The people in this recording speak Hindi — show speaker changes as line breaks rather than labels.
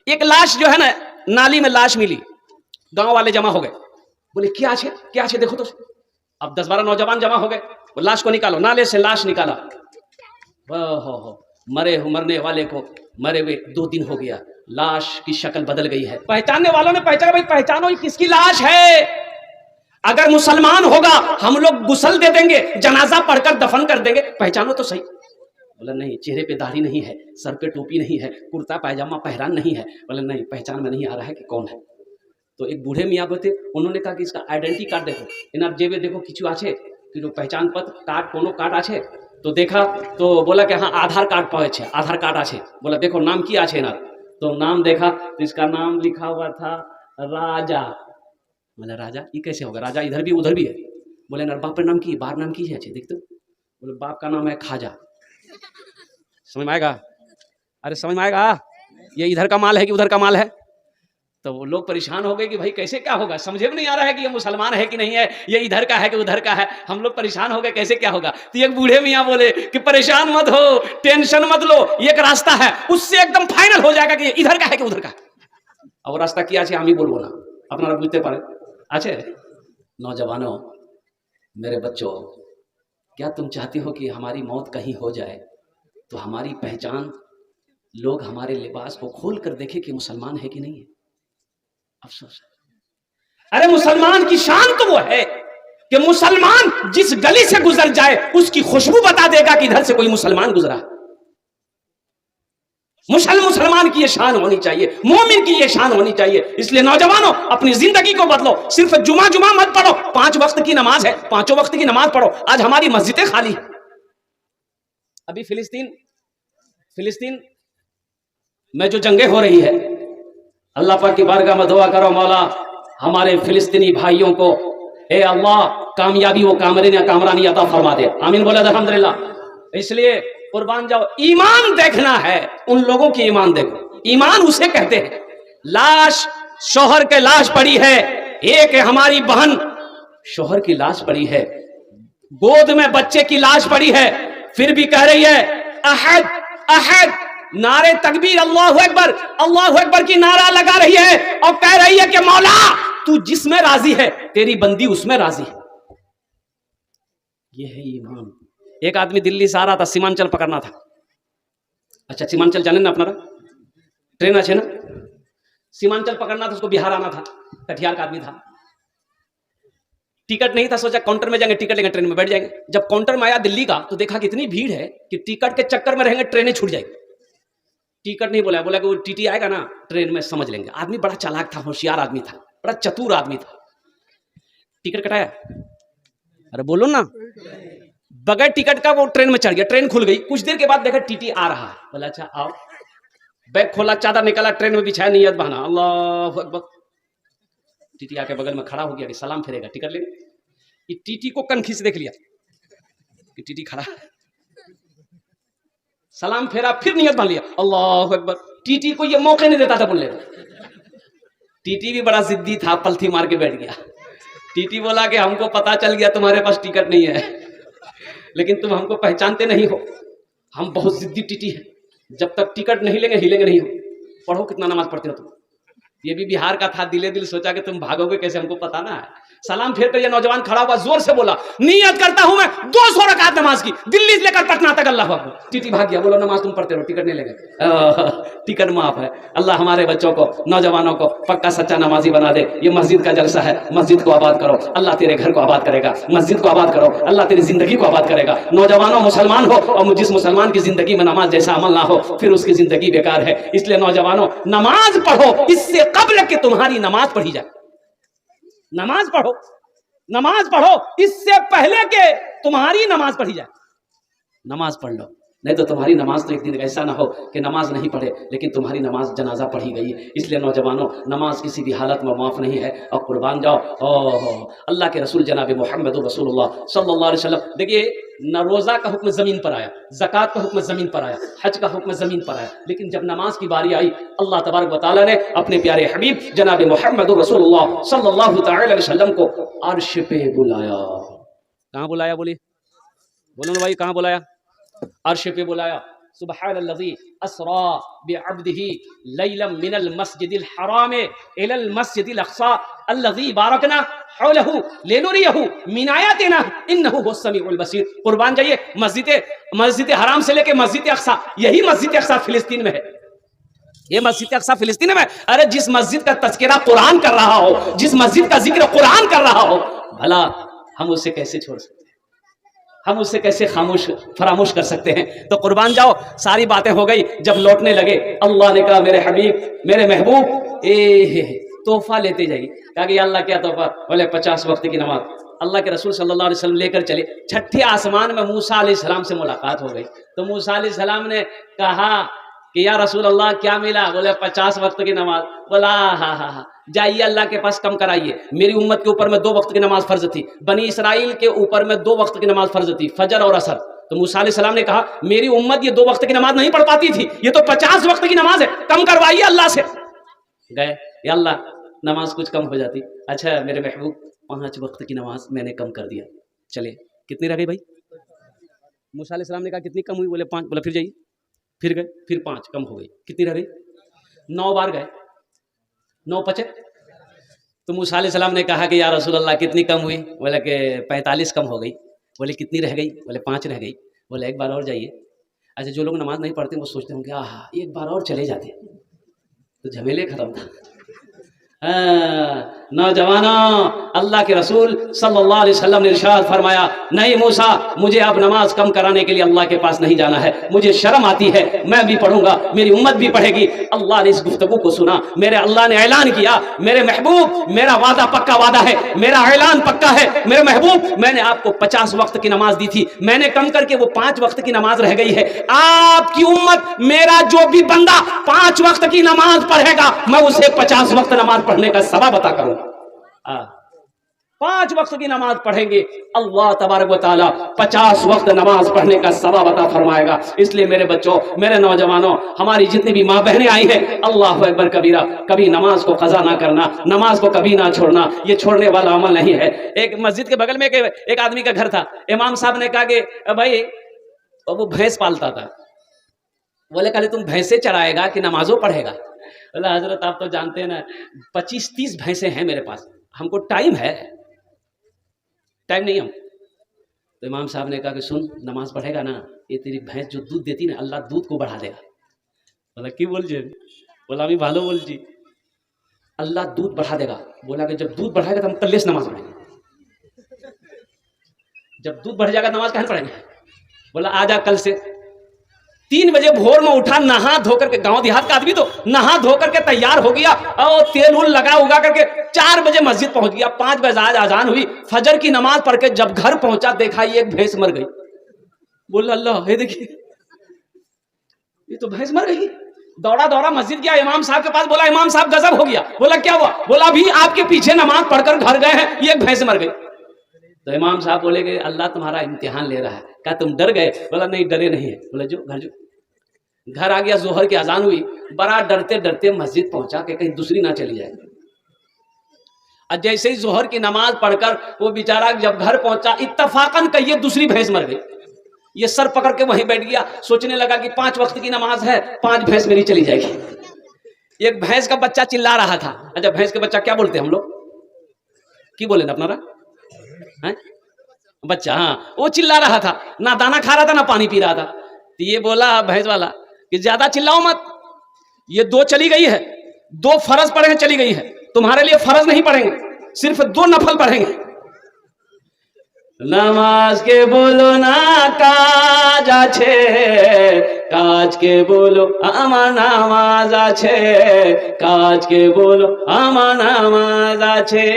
एक लाश जो है ना, नाली में लाश मिली, गांव वाले जमा हो गए, बोले क्या छे देखो तो। अब 10-12 नौजवान जमा हो गए, वो लाश को निकालो, नाले से लाश निकाला। हो मरने वाले को मरे हुए 2 दिन हो गया, लाश की शक्ल बदल गई है। पहचानने वालों ने पहचाना, भाई पहचानो ये किसकी लाश है। अगर मुसलमान होगा हम लोग गुस्ल दे देंगे, जनाजा पढ़कर दफन कर देंगे, पहचानो तो सही। बोला नहीं, चेहरे पे दाढ़ी नहीं है, सर पे टोपी नहीं है, कुर्ता पायजामा पहरान नहीं है। बोला नहीं, पहचान में नहीं आ रहा है कि कौन है। तो एक बूढ़े मियाँ थे, उन्होंने कहा कि इसका आइडेंटिटी कार्ड देखो, इनार जेबे देखो किचु आछे कि जो पहचान पत्र कार्ड कोनो कार्ड आछे। तो देखा तो बोला कि हाँ आधार कार्ड पावे छे, आधार कार्ड आछे। बोला देखो नाम की आछे इनार। तो नाम देखा तो इसका नाम लिखा हुआ था राजा। बोला राजा ये कैसे होगा, राजा इधर भी उधर भी है। बोले ना बाप पर नाम की, बार नाम की है, देख तो। बोले बाप का नाम है खाजा। समझ में आएगा? अरे समझ में आएगा, ये इधर का माल है कि उधर का माल है। तो वो लोग परेशान हो गए कि भाई कैसे क्या होगा, समझे में नहीं आ रहा है कि ये मुसलमान है कि नहीं है, ये इधर का है कि उधर का है। हम लोग परेशान हो गए कैसे क्या होगा। तो एक बूढ़े मियाँ बोले कि परेशान मत हो, टेंशन मत लो, ये एक रास्ता है, उससे एकदम फाइनल हो जाएगा कि ये इधर का है कि उधर का। अब रास्ता किया छे आमी बोलबो ना, अपना बुझते पारे। अच्छे नौजवानों, मेरे बच्चों, क्या तुम चाहते हो कि हमारी मौत कहीं हो जाए तो हमारी पहचान लोग हमारे लिबास को खोल कर देखे कि मुसलमान है कि नहीं है? अफसोस है। अरे मुसलमान की शान तो वो है कि मुसलमान जिस गली से गुजर जाए उसकी खुशबू बता देगा कि इधर से कोई मुसलमान गुजरा। मुसलमान की ये शान होनी चाहिए, मोमिन की ये शान होनी चाहिए। इसलिए नौजवानों अपनी जिंदगी को बदलो। सिर्फ जुमा मत पढ़ो, 5 वक्त की नमाज है, 5 वक्त की नमाज पढ़ो। आज हमारी मस्जिदें खाली है। अभी फिलिस्तीन में जो जंगें हो रही है, अल्लाह पाक की बारगाह में दुआ करो, मौला हमारे फिलिस्तीनी भाइयों को ए अल्लाह कामयाबी व कामरानी अता फरमा दे। आमीन बोले अल्हम्दुलिल्लाह। इसलिए कुर्बान जाओ, ईमान देखना है, उन लोगों की ईमान देखो। ईमान उसे कहते हैं। लाश, शोहर के लाश पड़ी है, एक हमारी बहन शोहर की लाश पड़ी है, गोद में बच्चे की लाश पड़ी है, फिर भी कह रही है अहद अहद, नारे तकबीर अल्लाहु अकबर की नारा लगा रही है और कह रही है कि मौला तू जिसमें राजी है, तेरी बंदी उसमें राजी है। यह है ईमान। एक आदमी दिल्ली से आ रहा था, सीमांचल पकड़ना था। अच्छा सीमांचल जाने ना अपना ट्रेन अच्छे ना, सीमांचल पकड़ना था, उसको बिहार आना था, कटिहार का आदमी था। टिकट नहीं था, सोचा काउंटर में जाएंगे, टिकट लेंगे, ट्रेन में बैठ जाएंगे। जब काउंटर में आया दिल्ली का तो देखा कि इतनी भीड़ है कि टिकट के चक्कर में रहेंगे, ट्रेनें छूट जाएगी। टिकट नहीं बोला कि वो टीटी आएगा ना ट्रेन में समझ लेंगे। आदमी बड़ा चालाक था, होशियार आदमी था, बड़ा चतुर आदमी था। टिकट कटाया, अरे बोलो ना, बगैर टिकट का वो ट्रेन में चढ़ गया, ट्रेन खुल गई। कुछ देर के बाद देखा टीटी आ रहा है, बोला अच्छा आओ। बैग खोला, चादर निकाला, ट्रेन में बिछाया, नियत बहाना अल्लाहु अकबर। टीटी आके बगल में खड़ा हो गया कि सलाम फेरेगा, टिकट ले। ये टीटी को कनखी से देख लिया कि टीटी खड़ा, सलाम फेरा, फिर नियत बांध लिया अल्लाहु अकबर। टीटी को ये मौके नहीं देता था बोलने। टीटी भी बड़ा जिद्दी था, पलथी मार के बैठ गया। टीटी बोला कि हमको पता चल गया तुम्हारे पास टिकट नहीं है, लेकिन तुम हमको पहचानते नहीं हो, हम बहुत जिद्दी टीटी है, जब तक टिकट नहीं लेंगे हिलेंगे नहीं हो। पढ़ो कितना नमाज पढ़ते हो तुम। ये भी बिहार का था, दिले दिल सोचा कि तुम भागोगे कैसे, हमको पता ना है। सलाम फेर कर ये नौजवान खड़ा हुआ, जोर से बोला नियत करता हूं मैं 200 रकात नमाज की, दिल्ली से लेकर पटना तक। अल्लाह अकबर। टीटी भाग गया, बोला नमाज तुम पढ़ते रहो, टिकट नहीं लेंगे। टिकट माफ है। अल्लाह हमारे बच्चों को, नौजवानों को पक्का सच्चा नमाजी बना दे। ये मस्जिद का जलसा है, मस्जिद को आबाद करो, अल्लाह तेरे घर को आबाद करेगा। मस्जिद को आबाद करो, अल्लाह तेरी जिंदगी को आबाद करेगा। नौजवानों मुसलमान हो, और जिस मुसलमान की जिंदगी में नमाज जैसा अमल ना हो फिर उसकी जिंदगी बेकार है। इसलिए नौजवानों नमाज पढ़ो, इससे कब्ल कि तुम्हारी नमाज पढ़ी जाए। नमाज पढ़ो, नमाज पढ़ो इससे पहले कि तुम्हारी नमाज पढ़ी जाए। नमाज पढ़ लो, नहीं तो तुम्हारी नमाज तो एक दिन ऐसा ना हो कि नमाज नहीं पढ़े लेकिन तुम्हारी नमाज जनाजा पढ़ी गई है। इसलिए नौजवानों नमाज किसी भी हालत में माफ़ नहीं है और कुर्बान जाओ। अल्लाह के रसूल जनाब मोहम्मद रसूलुल्लाह सल्लल्लाहु अलैहि वसल्लम, देखिए न रोज़ा का हुक्म ज़मीन पर आया, ज़कात का हुक्म ज़मीन पर आया, हज का हुक्म ज़मीन पर आया, लेकिन जब नमाज की बारी आई अल्लाह तबारक व तआला ने अपने प्यारे हबीब जनाब मोहम्मद रसूलुल्लाह सल्लल्लाहु अलैहि वसल्लम को अर्श पे बुलाया। कहाँ बुलाया, बोलिए, बोलो ना भाई, कहाँ बुलाया? अर्श पे बुलाया। सुब्हानल्लज़ी अस्रा बिअब्दिही लैलम मिनल मस्जिदिल हराम इलल मस्जिदिल अक़सा अल्लज़ी बारकना हौलहू लिनुरियहू मिन आयातिना इन्नहु हुवस्समीउल बसीर। कुर्बान जाइए, मस्जिद हराम से लेके मस्जिद अक़सा, यही मस्जिद अक़सा फिलिस्तीन में है। ये मस्जिद अक़सा फिलिस्तीन में। अरे जिस मस्जिद का तज़किरा कुरान कर रहा हो, जिस मस्जिद का जिक्र कुरान कर रहा हो, भला हम उसे कैसे छोड़ सकते हैं? हम उससे कैसे फरामोश कर सकते हैं? तो कुर्बान जाओ, सारी बातें हो गई। जब लौटने लगे, अल्लाह ने कहा मेरे हबीब, मेरे महबूब, तोहफा लेते जाइए। कहा कि अल्लाह क्या तोहफा? बोले 50 वक्त की नमाज। अल्लाह के रसूल सल्लल्लाहु अलैहि वसल्लम लेकर चले। छठे आसमान में मूसा अलैहिस्सलाम से मुलाकात हो गई। तो मूसा अलैहिस्सलाम ने कहा कि या रसूल अल्लाह क्या मिला? बोले 50 वक्त की नमाज। बोला हाँ, जाइए अल्लाह के पास कम कराइए। मेरी उम्मत के ऊपर में 2 वक्त की नमाज फर्ज थी, बनी इसराइल के ऊपर में 2 वक्त की नमाज फर्ज थी, फजर और असर। तो मूसा अलैहिस्सलाम ने कहा मेरी उम्मत ये 2 वक्त की नमाज नहीं पढ़ पाती थी, ये तो 50 वक्त की नमाज है, कम करवाइए अल्लाह से। गए, या अल्लाह नमाज कुछ कम हो जाती। अच्छा मेरे महबूब, 5 वक्त की नमाज मैंने कम कर दिया। चले, कितनी रह गई भाई? मूसा अलैहिस्सलाम ने कहा कितनी कम हुई? बोले 5। बोला फिर जाइए, फिर गए, फिर 5 कम हो गई। कितनी रह गई? 9 बार गए, 9 पचे। तो मूसा अलैहिस्सलाम ने कहा कि या रसूल अल्लाह कितनी कम हुई? बोले कि 45 कम हो गई। बोले कितनी रह गई? बोले 5 रह गई। बोले 1 बार और जाइए। अच्छा, जो लोग नमाज नहीं पढ़ते वो सोचते होंगे आहा 1 बार और चले जाते तो झमेले खत्म था। नौजवानों, अल्लाह के रसूल सल्लल्लाहु अलैहि वसल्लम ने इरशाद फरमाया, नहीं मूसा, मुझे अब नमाज कम कराने के लिए अल्लाह के पास नहीं जाना है, मुझे शर्म आती है, मैं भी पढ़ूंगा, मेरी उम्मत भी पढ़ेगी। अल्लाह ने इस गुफ्तगू को सुना, मेरे अल्लाह ने ऐलान किया, मेरे महबूब मेरा वादा पक्का वादा है, मेरा ऐलान पक्का है। मेरे महबूब, मैंने आपको 50 वक्त की नमाज दी थी, मैंने कम करके वो 5 वक्त की नमाज रह गई है। आपकी उम्मत, मेरा जो भी बंदा 5 वक्त की नमाज पढ़ेगा, मैं उसे 50 वक्त नमाज पढ़ने का सबब अता करूंगा। 5 वक्त की नमाज पढ़ेंगे, अल्लाह तबारक व तआला 50 वक्त नमाज पढ़ने का सबब अता फरमाएगा। इसलिए मेरे बच्चों, मेरे नौजवानों, हमारी जितनी भी माँ बहनें आई हैं, अल्लाह अकबर कबीरा, कभी नमाज को कज़ा ना करना, नमाज को कभी ना छोड़ना, ये छोड़ने वाला अमल नहीं है। एक मस्जिद के बगल में एक आदमी का घर था। इमाम साहब ने कहा कि भाई, वो भैंस पालता था। बोले कहले तुम भैंसे चराएगा कि नमाजों पढ़ेगा? बोला हजरत आप तो जानते हैं ना, 25-30 भैंसे हैं मेरे पास, हमको टाइम है, टाइम नहीं हम। तो इमाम साहब ने कहा कि सुन, नमाज पढ़ेगा ना, ये तेरी भैंस जो दूध देती ना, अल्लाह दूध को बढ़ा देगा। बोला की बोल जी? बोला अभी भालो बोल जी, अल्लाह दूध बढ़ा देगा। बोला कि जब दूध बढ़ाएगा तो हम कल से नमाज पढ़ेंगे। जब दूध बढ़ जाएगा नमाज कहाँ पढ़ेंगे? बोला आ जा कल से। 3 बजे भोर में उठा, नहा धोकर के, गांव देहात का आदमी तो नहा धोकर के तैयार हो गया और तेल उल लगा उगा करके 4 बजे मस्जिद पहुंच गया। 5 बजे आजान हुई, फजर की नमाज पढ़ के जब घर पहुंचा, देखा ये एक भैंस मर गई। बोला अल्लाह, ये देखिए ये तो भैंस मर गई। दौड़ा दौड़ा मस्जिद गया, इमाम साहब के पास। बोला इमाम साहब गजब हो गया। बोला क्या हुआ? बोला अभी आपके पीछे नमाज पढ़कर घर गए हैं, ये एक भैंस मर गई। तो इमाम साहब बोले कि अल्लाह तुम्हारा इम्तिहान ले रहा है। कहा तुम डर गए? बोला नहीं डरे नहीं है। बोला जो घर, जो घर आ गया, जोहर की अजान हुई, बड़ा डरते डरते मस्जिद पहुंचा कि कहीं दूसरी ना चली जाए। और जैसे ही जोहर की नमाज पढ़कर वो बेचारा जब घर पहुंचा, इत्तफाकन कहिए दूसरी भैंस मर गई। ये सर पकड़ के वहीं बैठ गया, सोचने लगा कि 5 वक्त की नमाज है, 5 भैंस मेरी चली जाएगी। एक भैंस का बच्चा चिल्ला रहा था। अच्छा, भैंस के बच्चा क्या बोलते हैं हम लोग? की बोले ना अपना बच्चा? हाँ, वो चिल्ला रहा था, ना दाना खा रहा था ना पानी पी रहा था। तो ये बोला भैंस वाला कि ज्यादा चिल्लाओ मत, ये 2 चली गई है, 2 फर्ज पढ़े चली गई है, तुम्हारे लिए फर्ज नहीं पढ़ेंगे, सिर्फ 2 नफल पढ़ेंगे। नमाज के बोलो ना काज आछे, काज के बोलो आमा नामाज आछे, काज के बोलो आमा नामाज आछे।